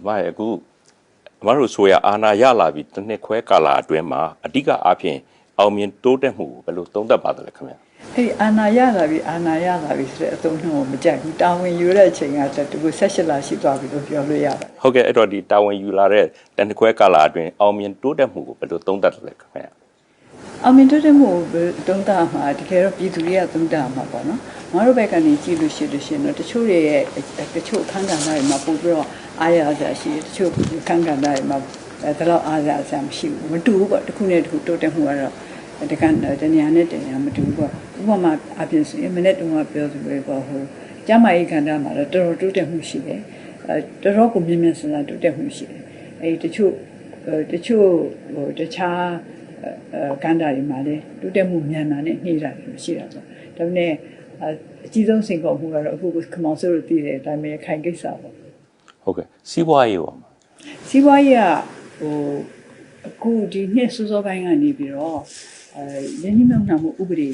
ဘာရဲ့အခုမတို့ဆိုရအာနာရလာပြီတစ်နှစ်ခွဲကာလအတွင်းမှာအဓိကအဖြစ်အောင်မြင်တိုးတက်မှုကိုဘယ်လိုသုံးသပ်ပါသလဲခင်ဗျာအဲ့အာနာရလာပြီဆိုတဲ့အသုံးနှုန်းကိုမကြိုက်ဘူးတာဝန်ယူတဲ့အချိန်ကတည်းက16လရှိသွားပြီလို့ပြောလို့ရတယ်ဟုတ်ကဲ့အဲ့တော့ဒီတာဝန်ယူလာတဲ့တစ်နှစ်ခွဲကာလအတွင်းအောင်မြင်တိုးတက်မှုကိုဘယ်လိုသုံးသပ်သလဲခင်ဗျာအောင်မြင်တိုးတက်မှုကိုသုံးသပ်မှာတကယ်တော့ပြည်သူတွေကသုံးသပ်မှာပေါ့နော်ငါတို့ဘက်ကနေကြည့်လို့ရှိရင်တော့တချို့တွေရဲ့တချို့အခန်းကဏ္ဍတွေမှာပို့ပြီးတော့အားရစရာရှိတယ်တချို့အခန်းကဏ္ဍတွေမှာဒါတော့အားရစရာမရှိဘူးမတူဘူးပေါ့တစ်ခုနဲ့တစ်ခုတိုးတက်မှုကတော့တကယ်တနေရာနဲ့တနေရာမတူဘူးပေါ့ဥပမာအပြင်ဆိုရင်မနေ့တုန်းကပြောသူတွေပေါ့ဟိုကျမကြီးခန္ဓာမှာတော့တော်တော်တိုးတက်မှုရှိတယ်တော်တော်ကိုမြင်မြင်ဆန်ဆန်တိုးတက်မှုရှိတယ်အဲဒီတချို့ဟိုတခြားကန္တာတွေမှာလည်းတိုးတက်မှုမြန်တာနဲ့နှေးတာတွေရှိတာဆိုဒါပေမဲ့အကြီးဆုံးစိန်ခေါ်မှုကတော့အခုခမောင်စိုးတို့တည်တဲ့အတိုင်းပဲခိုင်ကိစ္စပေါ့ဟုတ်ကဲ့စီးပွားရေးပါစီးပွားရေးကဟိုအခုဒီနှစ်စိုးစောပိုင်းကနေပြီးတော့ရင်းနှီးမြှုပ်နှံမှုဥပဒေ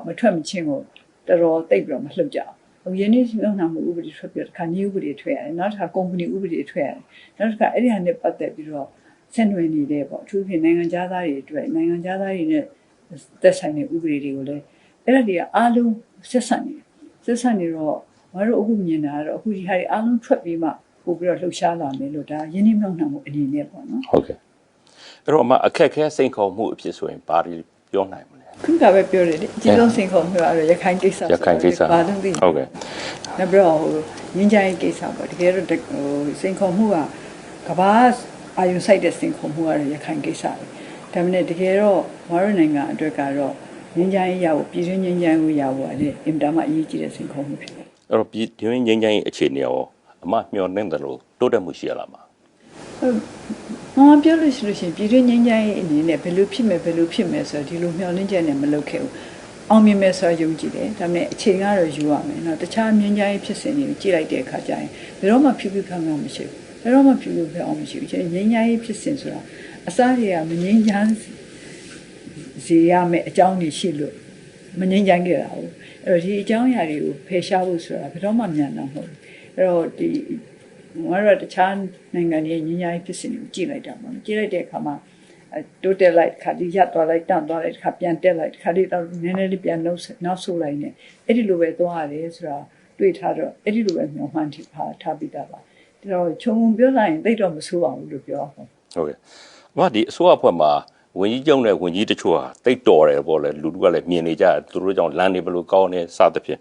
မထွက်မချင်းကိုတော်တော်တိတ်ပြီးတော့မလှုပ်ကြဘူးရင်းနှီးမြှုပ်နှံမှုဥပဒေထွက်ပြီးတော့တစ်ခါnew ဥပဒေထွက်ရတယ်နောက်တစ်ခါကုမ္ပဏီဥပဒေထွက်ရတယ်နောက်တစ်ခါအဲ့ဒီဟာနဲ့ပတ်သက်ပြီးတော့ဆက်နွယ်နေတဲ့ပေါ့အထူးဖြင့်နိုင်ငံခြားသားတွေအတွက်နိုင်ငံခြားသားတွေနဲ့သက်ဆိုင်တဲ့ဥပဒေတွေကိုလည်းအဲ့ဒါတွေကအားလုံးဆက်ဆံနေတော့ငါတို့အခုမြင်တာကတော့အခုဒီဟာတွေအားလုံးထွက်ပြီးမှပို့ပြီးတော့လှုပ်ရှားလာမယ်လို့ဒါရင်းနှီးမြှုပ်နှံမှုအနေနဲ့ပေါ့နော်ဟုတ်ကဲ့အဲ့တော့အခက်ခဲစိန်ခေါ်မှုအဖြစ်ဆိုရင်ဘာတွေပြောနိုင်မလဲခုကပဲပြောတယ်လေအကြီးဆုံးစိန်ခေါ်မှုကတော့ရခိုင်ကိစ္စဘာလို့သိဟုတ်ကဲ့နောက်ပြီးတော့ငင်းကြိုင်းကိစ္စပေါ့တကယ်တော့စိန်ခေါ်မှုကကဘာအာယုစိုက်တဲ့စိန်ခေါ်မှုကတော့ရခိုင်ကိစ္စပဲဒါပေမဲ့တကယ်တော့မတော်နိုင်ငံအတွက်ကတော့ငင်းကြိုင်းရဖို့ပြည်တွင်းငင်းကြိုင်းကိုရဖို့အဲ့အင်တာမအရေးကြီးတဲ့စိန်ခေါ်မှုဖြစ်တယ်အဲ့တော့ပြည်တွင်းငင်းကြိုင်းအခြေအနေရောအမမျှော်လင့်တယ်လို့တိုးတက်မှုရှိရလားမပြောလို့ရှိရင်ပြည်တွင်းငင်းကြိုင်းအနေနဲ့ဘယ်လိုဖြစ်မယ်ဆိုတော့ဒီလိုမျှော်လင့်ချက်နဲ့မလုပ်ခဲ့ဘူးအောင်မြင်မယ်ဆိုတော့ယုံကြည်တယ်ဒါပေမဲ့အချိန်ကတော့ယူရမယ်နော်တခြားငင်းကြိုင်းဖြစ်စဉ်တွေကိုကြည့်လိုက်တဲ့အခါကျရင်ဘယ်တော့မှဖြူဖြူဖန်ဖန်မရှိဘူးဘယ်တော့မှဖြူဖြူဖန်အောင်မရှိဘူးငင်းကြိုင်းဖြစ်စဉ်ဆိုတာအစားတွေကမငင်းချမ်းစီရမယ်အကြောင်းတွေရှိလို့မငင်းကြိုင်းခဲ့တာဟုတ်အဲ့တော့ဒီအကြောင်းအရာတွေကိုဖယ်ရှားဖို့ဆိုတာဘယ်တော့မှမြန်တာမဟုတ်ဘူးအဲ့တော့ဒီငါတို့တခြားနိုင်ငံတွေငင်းကြိုင်းဖြစ်စဉ်ကိုကြည့်လိုက်တာပေါ့ကြည့်လိုက်တဲ့အခါမှာတိုးတက်လိုက်ခါဒီရပ်သွားလိုက်တန့်သွားလိုက်ခါပြန်တက်လိုက်ခါဒီတော့နည်းနည်းလေးပြန်နောက်ဆုတ်လိုက်နေအဲ့ဒီလိုပဲသွားရတယ်ဆိုတာတွေ့ထားတော့အဲ့ဒီလိုပဲမျှော်မှန်းထားပြီးသားပါဒါတော့ခြုံပြောလိုက်ရင်သိတော့မဆိုးပါဘူးလို့ပြောဟုတ်ကဲ့ဒီအစိုးရအဖွဲ့မှာဝန်ကြီးချုပ်နဲ့ဝန်ကြီးတချို့ဟာတိတ်တော်တယ်ပေါ့လေလူတို့ကလည်းမြင်နေကြသူတို့ကြောင့်လမ်းတွေဘယ်လိုကောင်းနေစသဖြင့်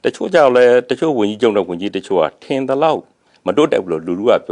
တချို့ကြောင့်လည်းတချို့ဝန်ကြီးချုပ်နဲ့ဝန်ကြီးတချို့ဟာထင်သလောက်မတိုးတက်ဘူးလို့လူတို့ကပြော